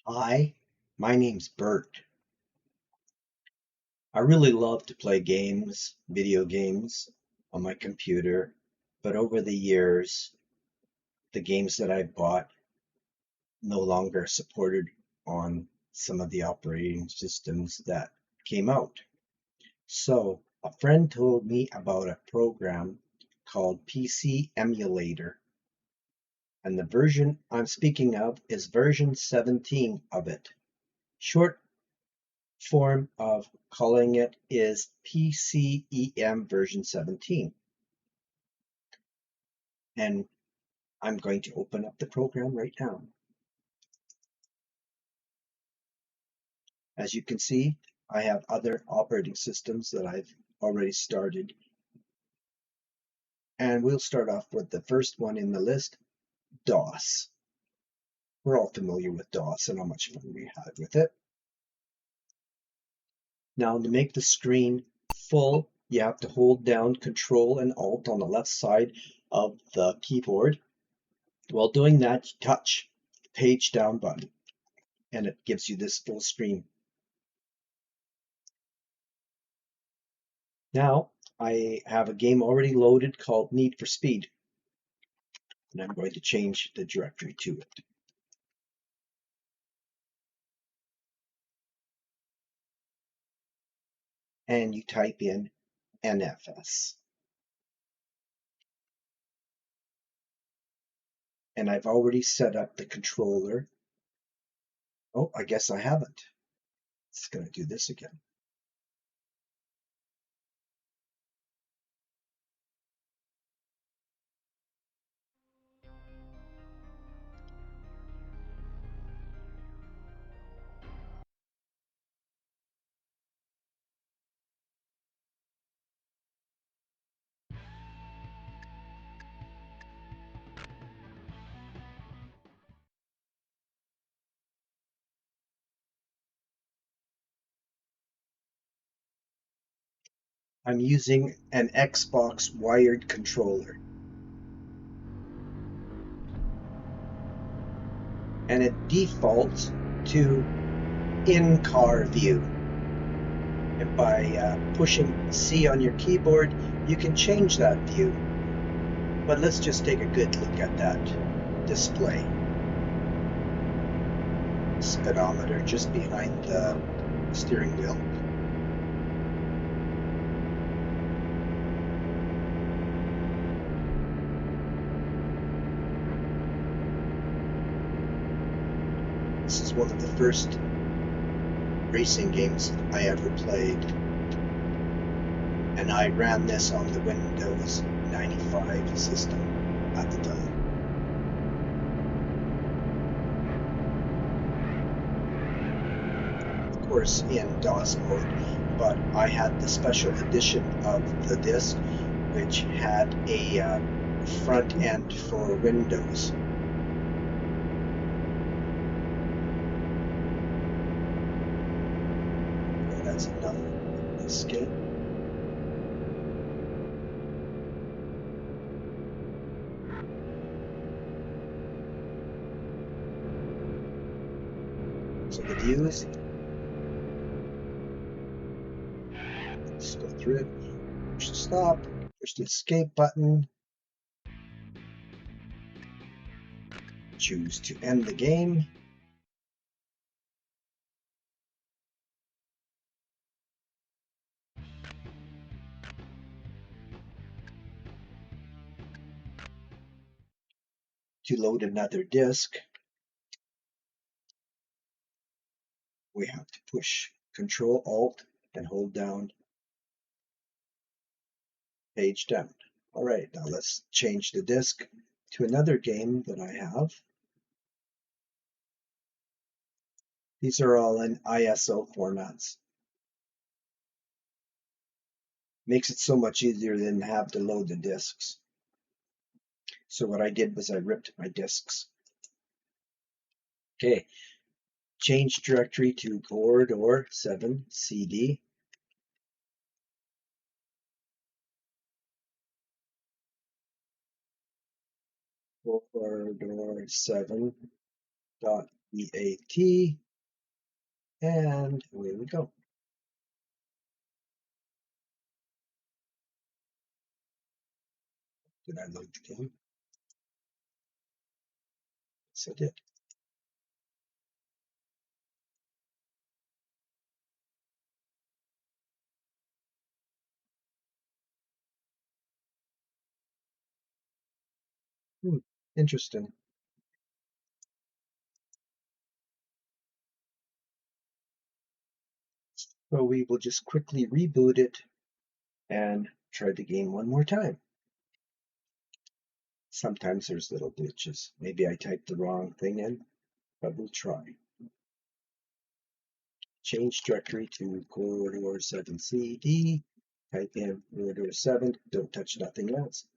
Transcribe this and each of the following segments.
Hi, my name's Bert. I really love to play games, video games, on my computer, but over the years, the games that I bought no longer supported on some of the operating systems that came out. So, a friend told me about a program called PC Emulator, and the version I'm speaking of is version 17 of it. Short form of calling it is PCEM version 17. And I'm going to open up the program right now. As you can see, I have other operating systems that I've already started. And we'll start off with the first one in the list, DOS. We're all familiar with DOS and how much fun we had with it. Now to make the screen full, you have to hold down Control and Alt on the left side of the keyboard. While doing that, you touch the page down button and it gives you this full screen. Now I have a game already loaded called Need for Speed, and I'm going to change the directory to it. And you type in NFS. And I've already set up the controller. Oh, I guess I haven't. It's going to do this again. I'm using an Xbox wired controller. And it defaults to in-car view. And by pushing C on your keyboard, you can change that view. But let's just take a good look at that display. Speedometer just behind the steering wheel. This is one of the first racing games I ever played, and I ran this on the Windows 95 system at the time. Of course in DOS mode, but I had the special edition of the disc which had a front end for Windows. That's enough escape. So the views, just go through it, push the stop, push the escape button, choose to end the game. To load another disk, we have to push Control Alt and hold down page down. All right, now let's change the disk to another game that I have. These are all in ISO formats. Makes it so much easier than to have to load the disks. So what I did was I ripped my disks. Okay, change directory to corridor 7 CD. Corridor 7 dot EAT, and away we go. Did I load the game? Yes, I did. Interesting. So we will just quickly reboot it and try the game one more time. Sometimes there's little glitches. Maybe I typed the wrong thing in, but we'll try. Change directory to corridor 7CD. Type in corridor 7. Don't touch nothing else.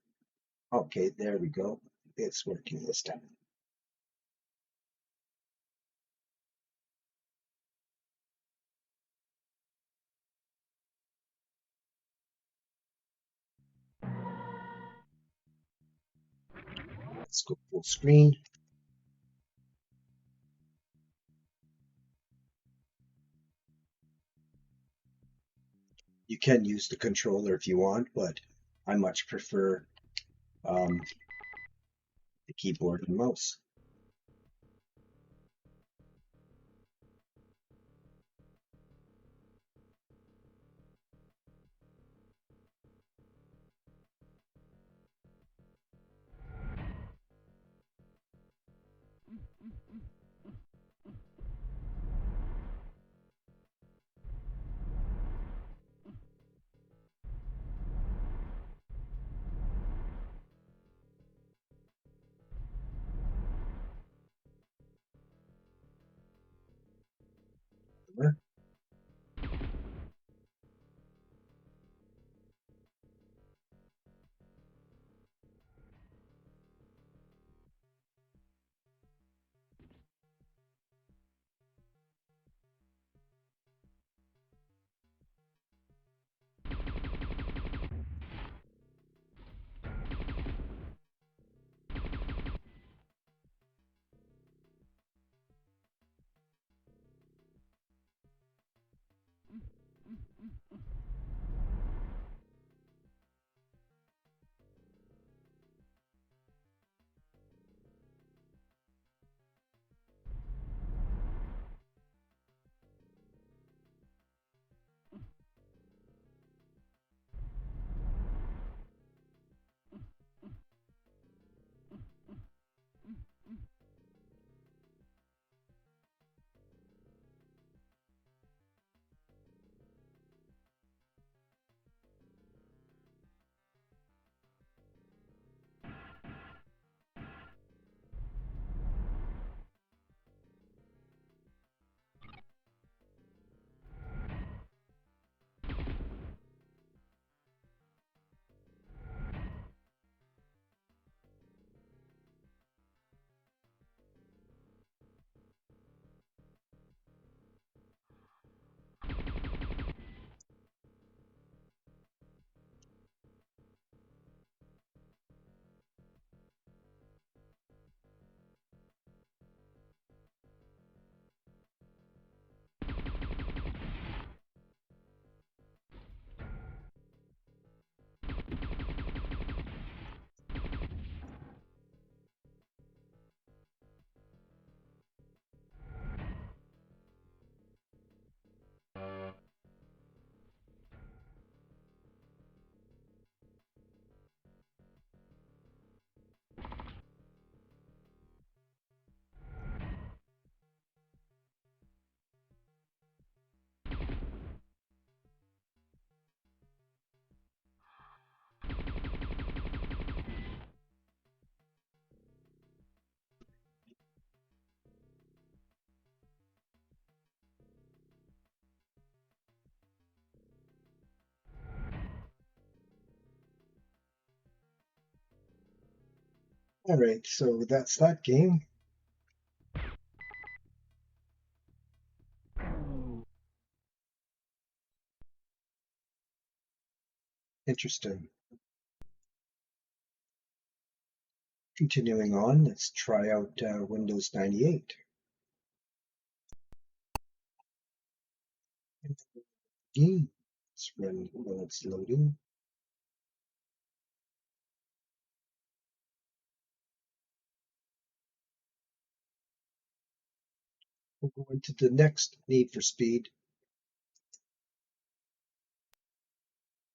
Okay, there we go. It's working this time. Let's go full screen. You can use the controller if you want, but I much prefer the keyboard and mouse. All right, so that's that game. Interesting. Continuing on, let's try out Windows 98. Let's run while it's loading. We'll go into the next Need for Speed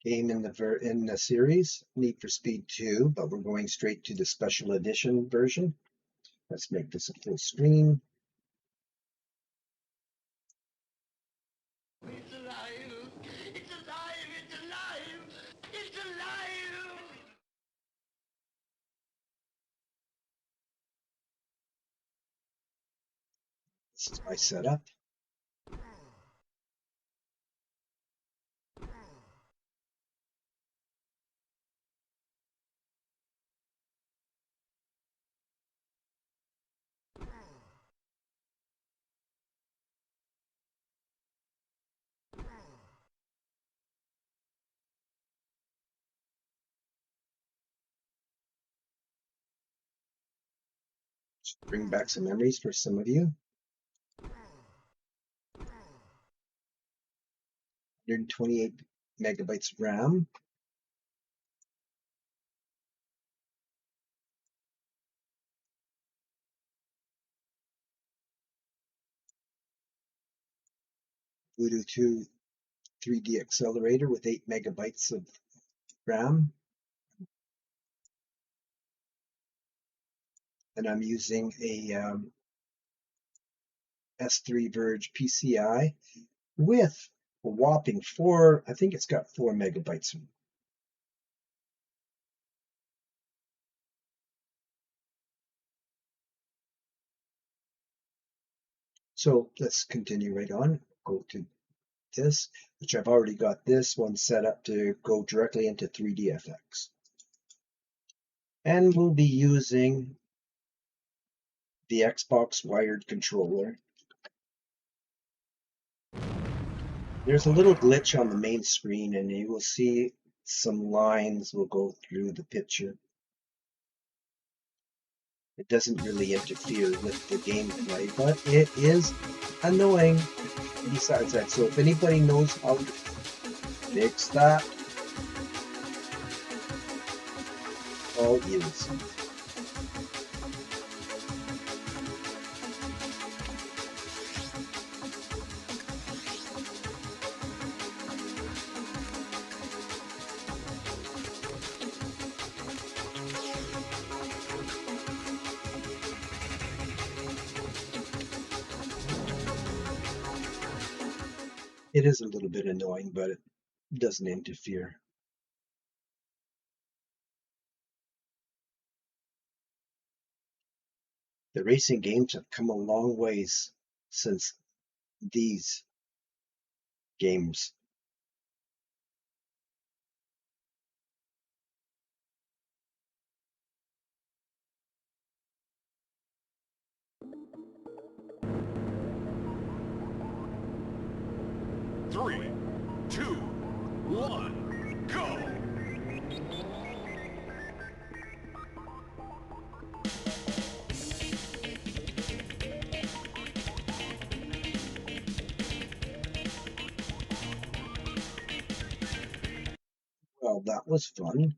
game in the series, Need for Speed 2, but we're going straight to the special edition version. Let's make this a full screen. It's alive! It's alive! It's alive! It's alive! This is my setup. Bring back some memories for some of you. 128 megabytes RAM. Voodoo 2 3D accelerator with 8 megabytes of RAM. And I'm using a S3 Verge PCI with a whopping 4, I think it's got 4 megabytes. So let's continue right on. Go to this, which I've already got this one set up to go directly into 3DFX. And we'll be using the Xbox wired controller. There's a little glitch on the main screen, and you will see some lines will go through the picture. It doesn't really interfere with the gameplay, but it is annoying besides that. So if anybody knows how to fix that, all ears. It is a little bit annoying, but it doesn't interfere. The racing games have come a long ways since these games. Three, two, one, go! Well, that was fun.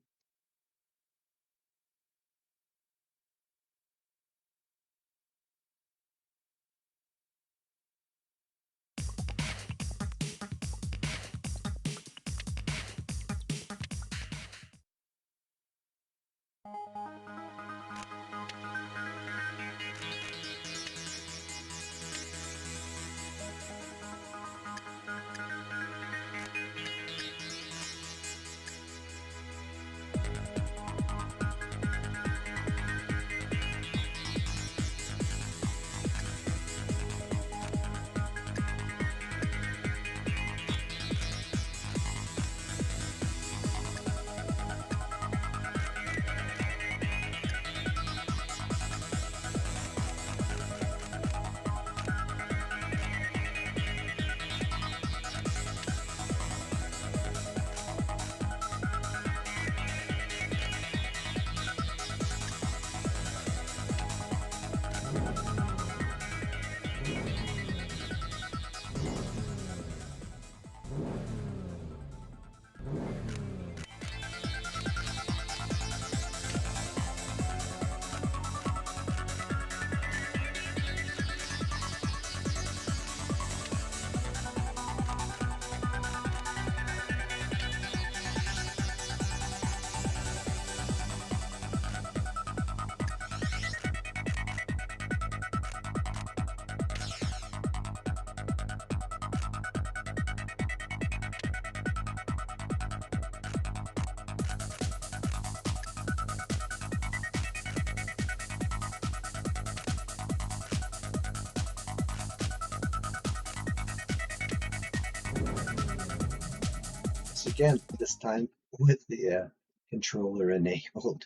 again, this time with the controller enabled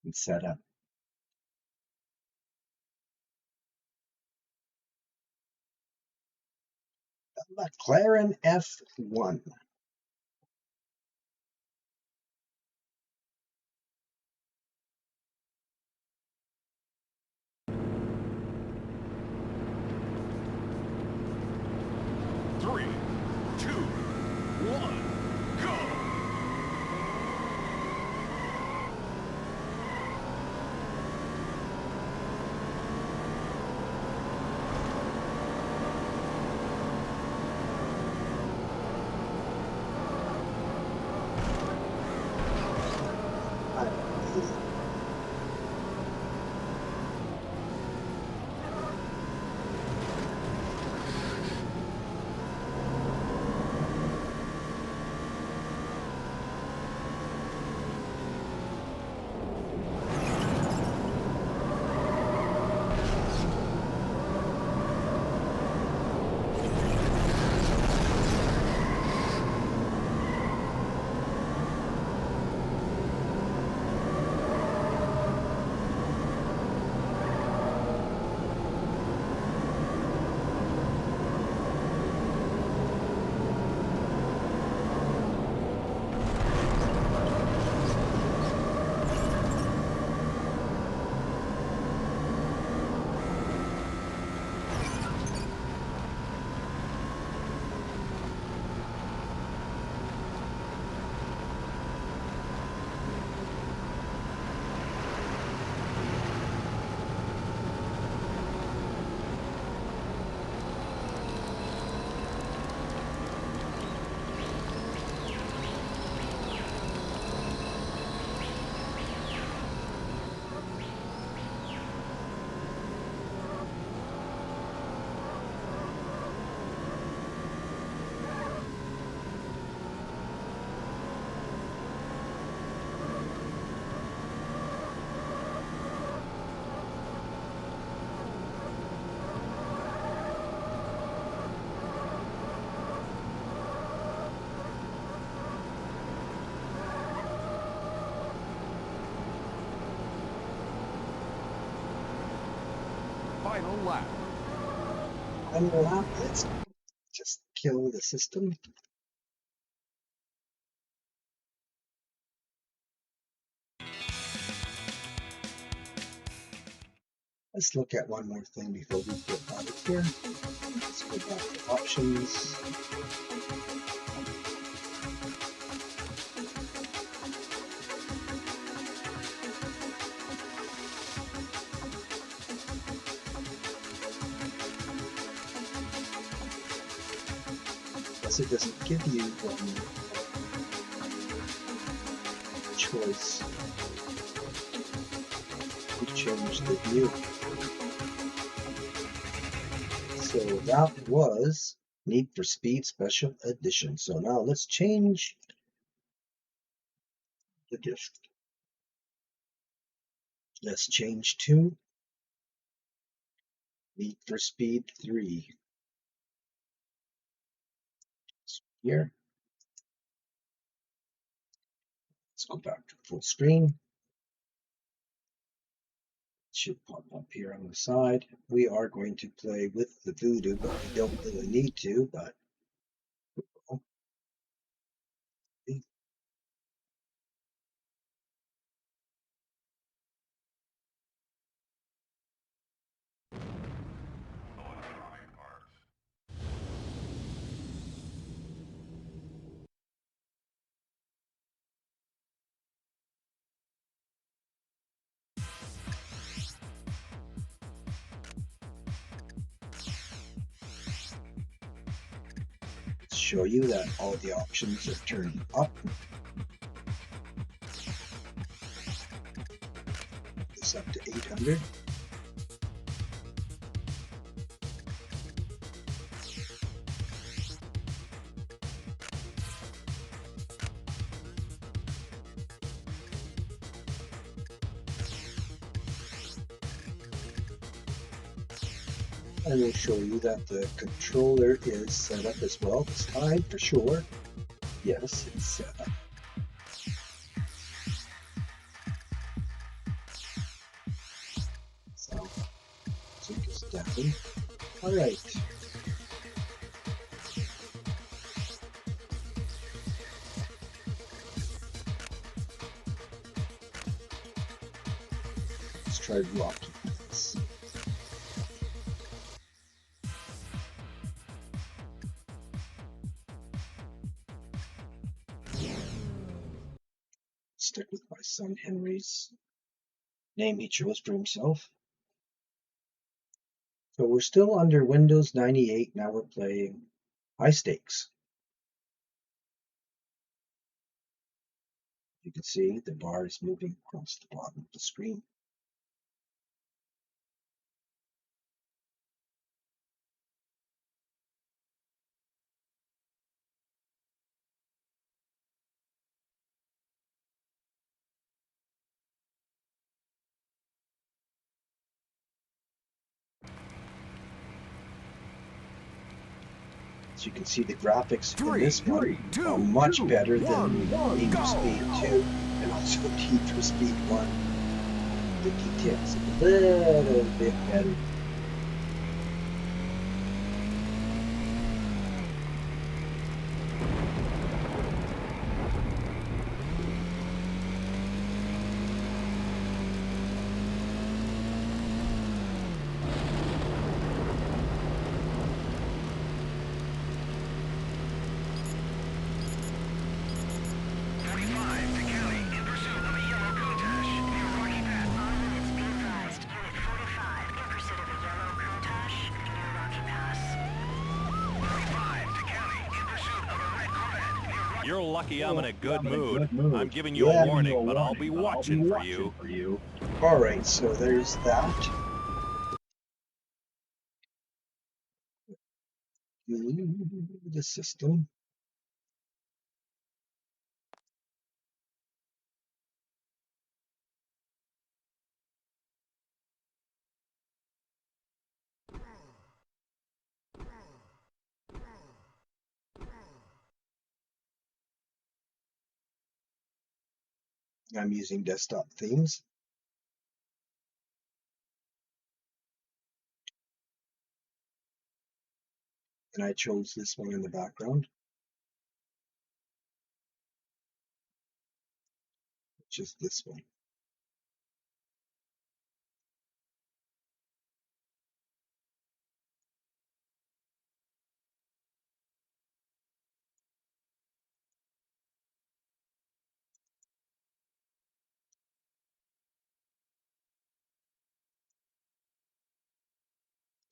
and set up. McLaren F1. Three, two, one, go! Final lap. Final lap. Let's just kill the system. Let's look at one more thing before we get out of here. Let's go back to options. Guess it doesn't give you choice to change the view. So that was Need for Speed Special Edition. So now let's change the disc. Let's change to Need for Speed 3. So here, let's go back to full screen. It should pop up here on the side. We are going to play with the voodoo, but we don't really need to, but show you that all the options are turned up. It's up to 800. I will show you that the controller is set up as well this time for sure. Yes, it's so music is down. All right. Let's try Rocky Beats. Stick with my son Henry's name he chose for himself. So we're still under Windows 98. Now we're playing high stakes. You can see the bar is moving across the bottom of the screen. So you can see the graphics in this one are much better than Need for Speed 2 and also Need for Speed 1. The details a little bit better. You're lucky I'm in a good mood. I'm giving you Yeah, a warning, but I'll be watching for you. All right, so there's that. The system. I'm using desktop themes. And I chose this one in the background, which is this one.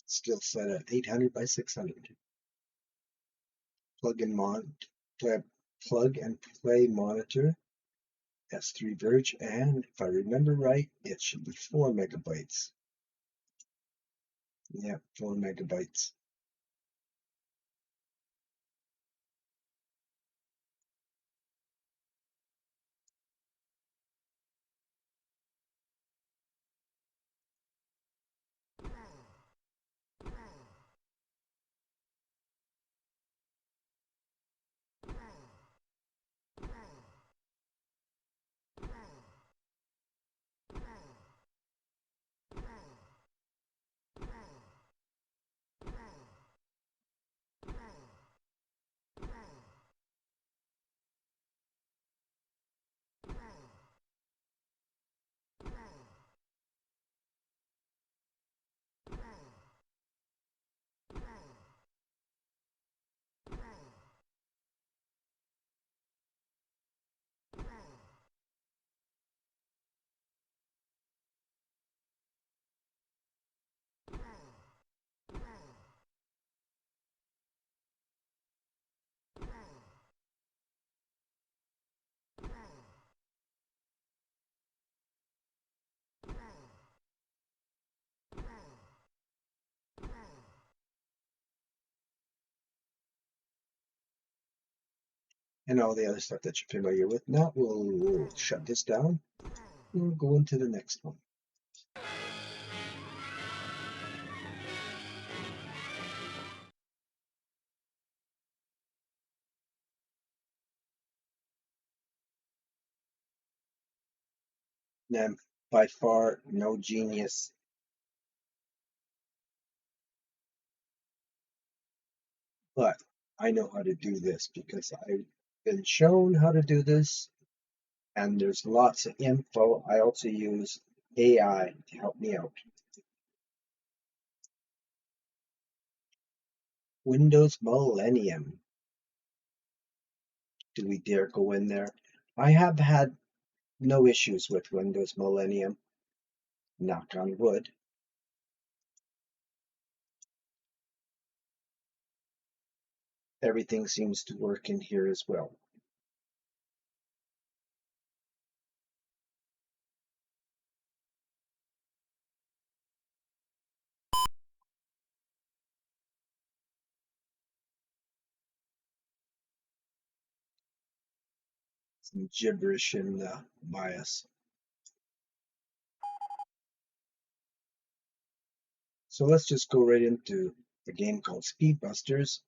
Still set at 800 by 600. Plug and play monitor, S3 Verge, and if I remember right, it should be 4 megabytes. Yeah, 4 megabytes. And all the other stuff that you're familiar with. Now we'll shut this down. We'll go into the next one. And I'm by far no genius, but I know how to do this because I've been shown how to do this, and there's lots of info. I also use AI to help me out. Windows Millennium. Do we dare go in there? I have had no issues with Windows Millennium, knock on wood. Everything seems to work in here as well. Some gibberish in the BIOS. So let's just go right into a game called Speedbusters.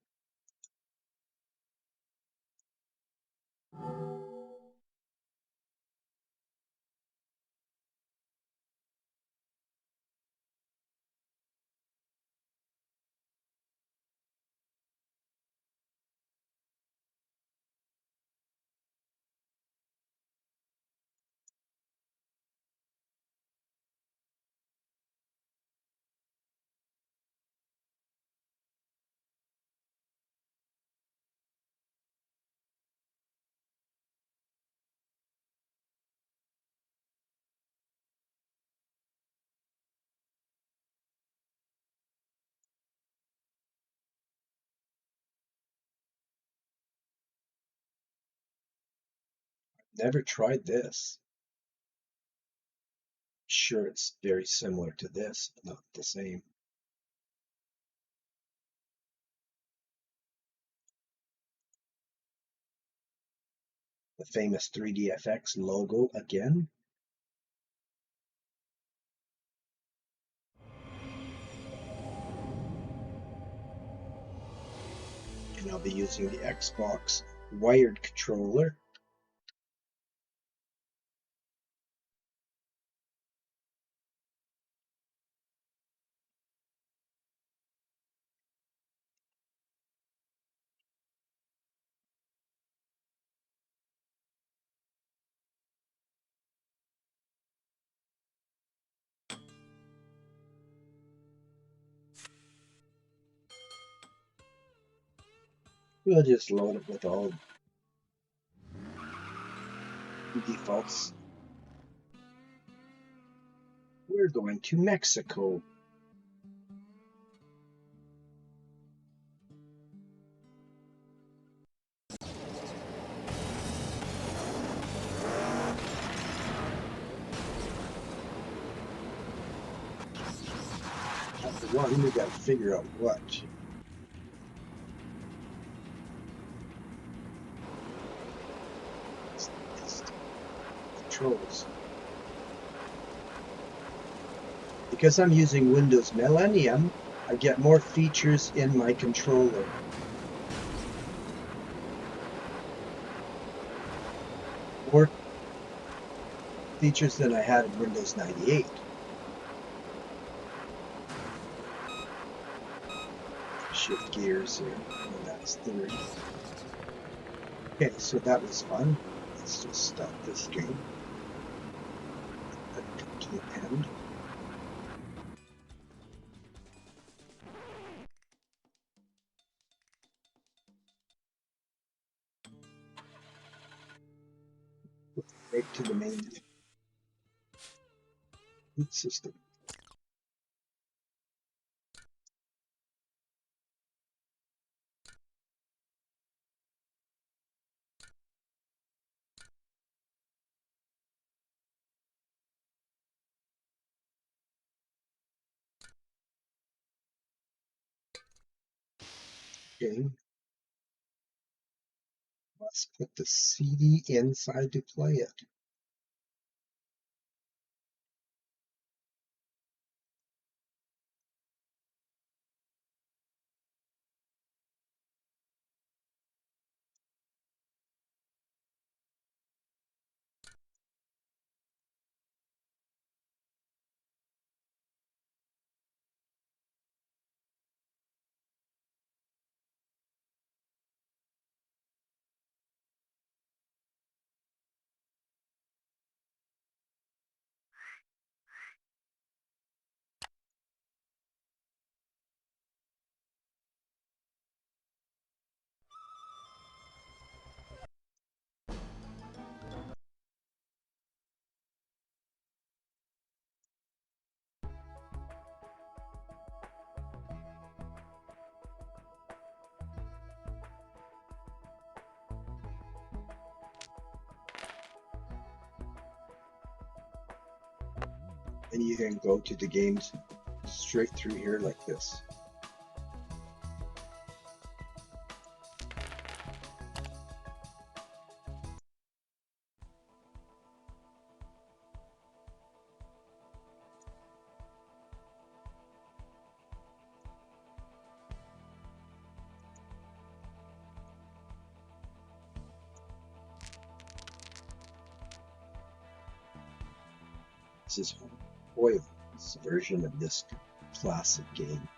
Never tried this. Sure, it's very similar to this, but not the same. The famous 3DFX logo again. And I'll be using the Xbox wired controller. We'll just load it with all defaults. We're going to Mexico. Chapter 1, we gotta figure out what. It's controls. Because I'm using Windows Millennium, I get more features in my controller. More features than I had in Windows 98. Shift gears here. Oh, that's 30. Okay, so that was fun. Let's just stop this game. Let it come to an end. Right to the main system. Okay, let's put the CD inside to play it. and you can go to the games straight through here like this. This is Hoyle's version of this classic game.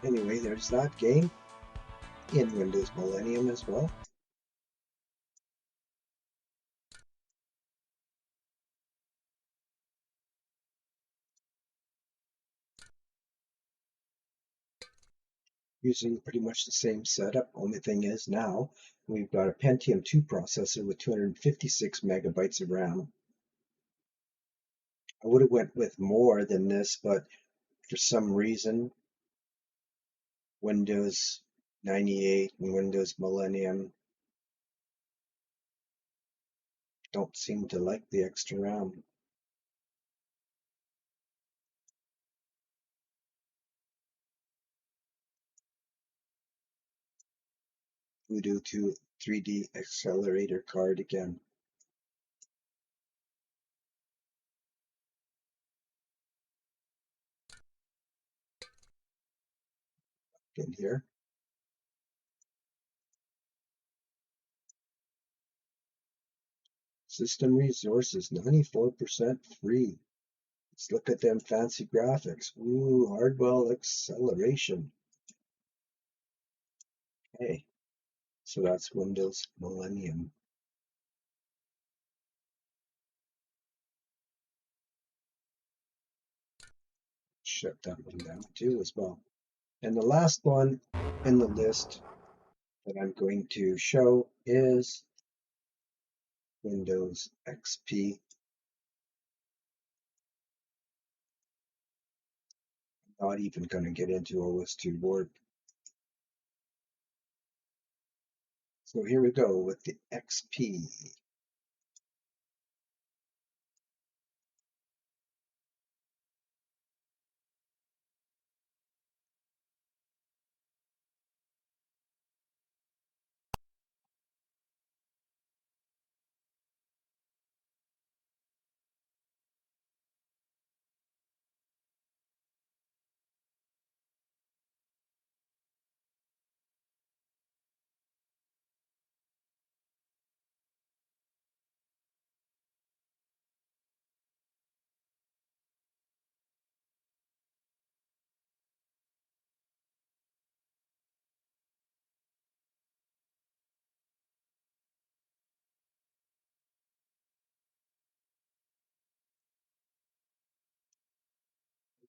Anyway, there's that game in Windows Millennium as well. Using pretty much the same setup. Only thing is now we've got a Pentium 2 processor with 256 megabytes of RAM. I would have went with more than this, but for some reason Windows 98 and Windows Millennium don't seem to like the extra RAM. Voodoo 2 3D accelerator card again. In here. System resources, 94% free. Let's look at them fancy graphics. Ooh, Hardwell acceleration. Hey, so that's Windows Millennium. Shut that one down too as well. And the last one in the list that I'm going to show is Windows XP. I'm not even going to get into OS2 Word. So here we go with the XP.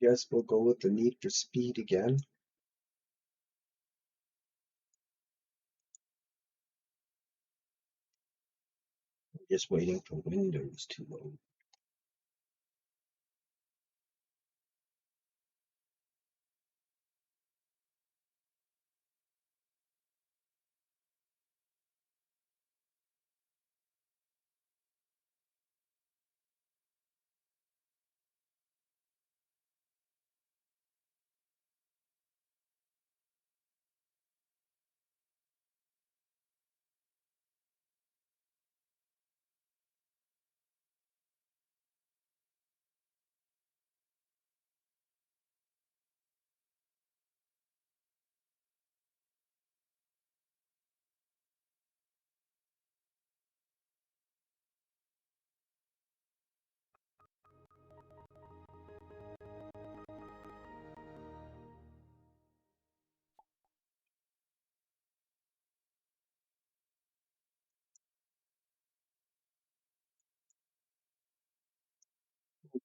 I guess we'll go with the Need for Speed again. Just waiting for Windows to load.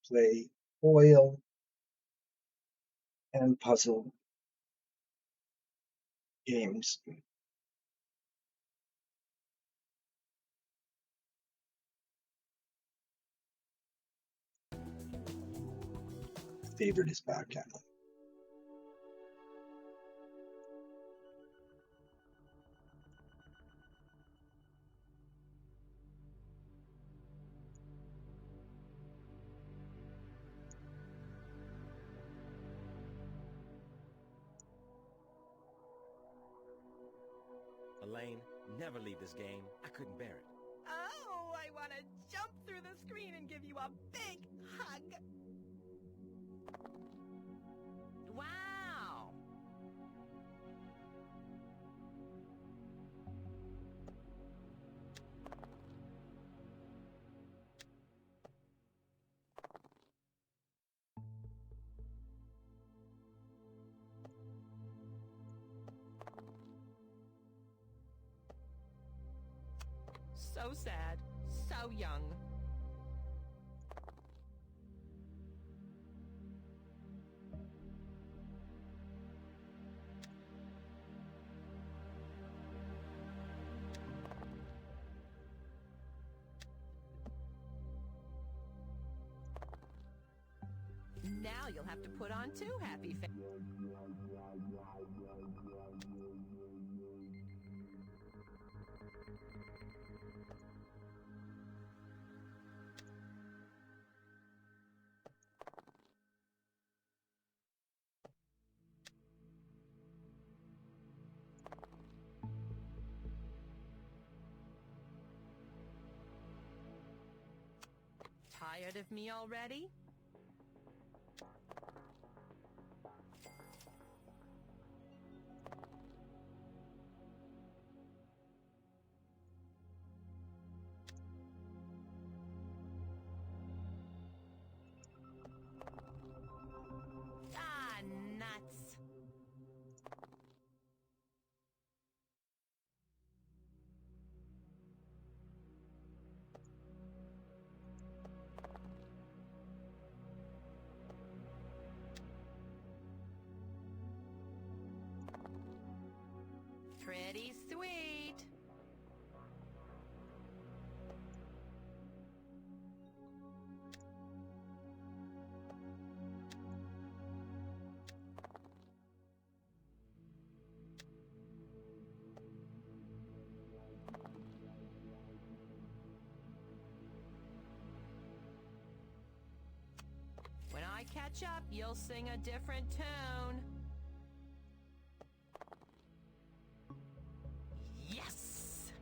play foil and puzzle games. Favorite is backgammon. Elaine, never leave this game. I couldn't bear it. Oh, I want to jump through the screen and give you a big hug. Wow. So sad, so young. Now you'll have to put on two happy faces. Tired of me already? Ah, nuts. Pretty sweet. When I catch up, you'll sing a different tune. Yes!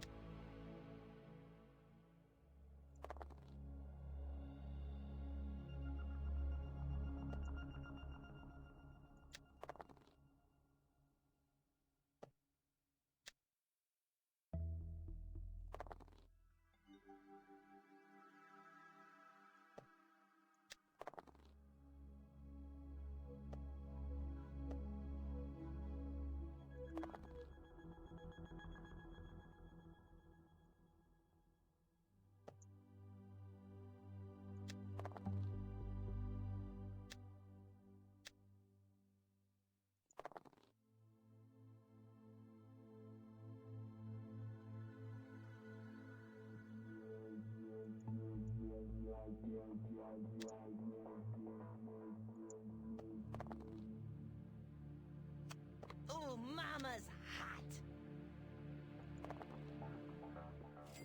Ooh, mama's hot.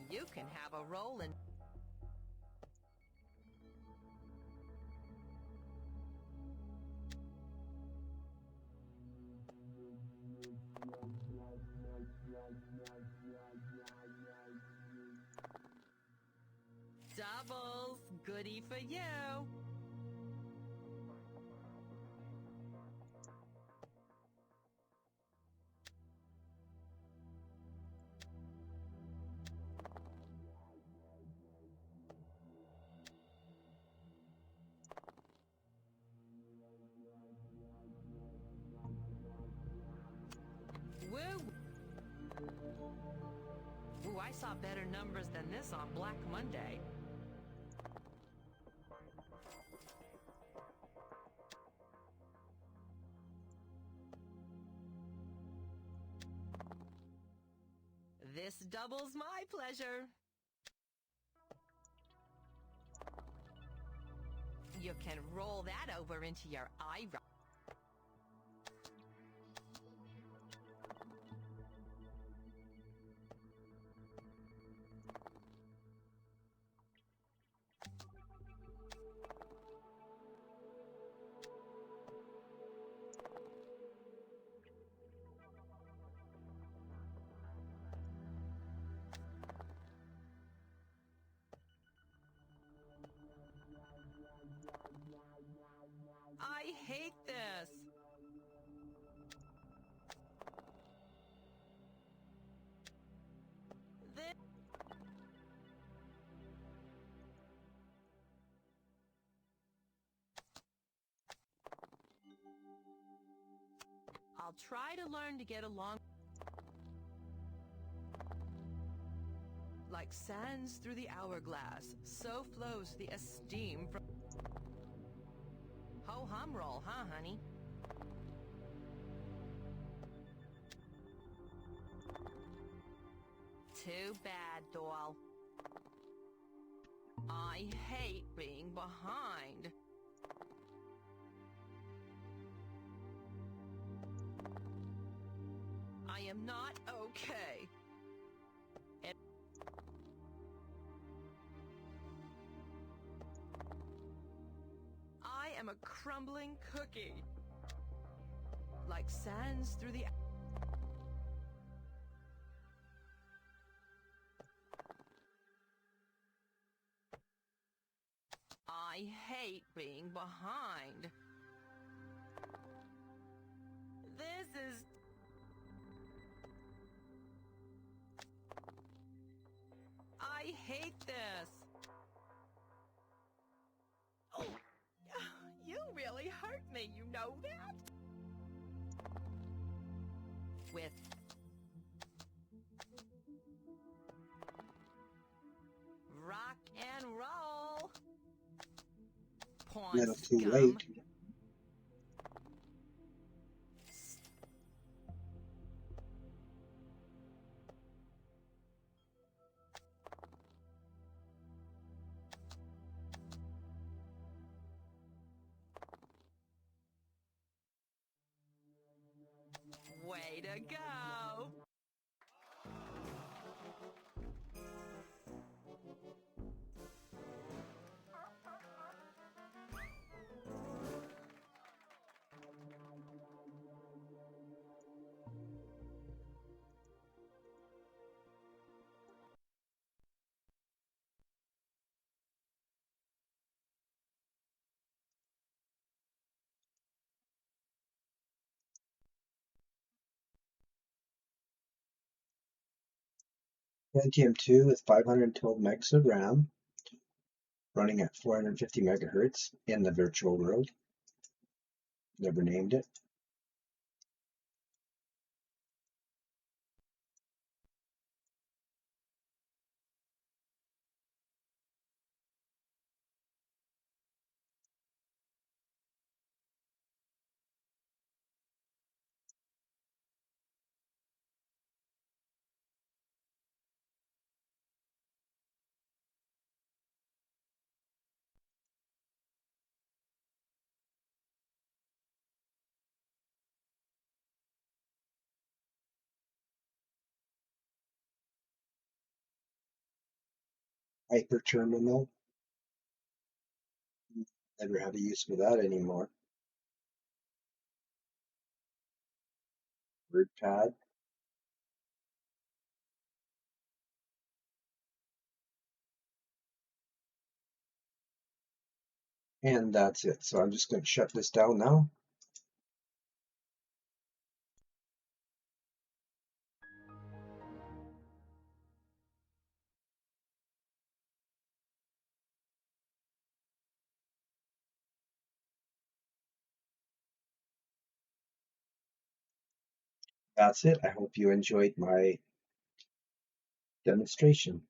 You can have a roll in... Doubles. Goodie for you. Woo! Ooh, I saw better numbers than this on Black Monday. This doubles my pleasure. You can roll that over into your eye. I hate this. I'll try to learn to get along. Like sands through the hourglass, so flows the esteem from... Ho-hum roll, huh, honey? Too bad, doll. I hate being behind. I am not okay. I am a crumbling cookie. Like sands through the... I hate being behind. This is... I hate this. Oh, you really hurt me, you know that? With... rock and roll. Pawn Little too scum. late. Way to go. Pentium 2 with 512 megs of RAM, running at 450 megahertz in the virtual world. Never named it. Hyper terminal. Never have a use for that anymore. WordPad. And that's it. So I'm just going to shut this down now. That's it. I hope you enjoyed my demonstration.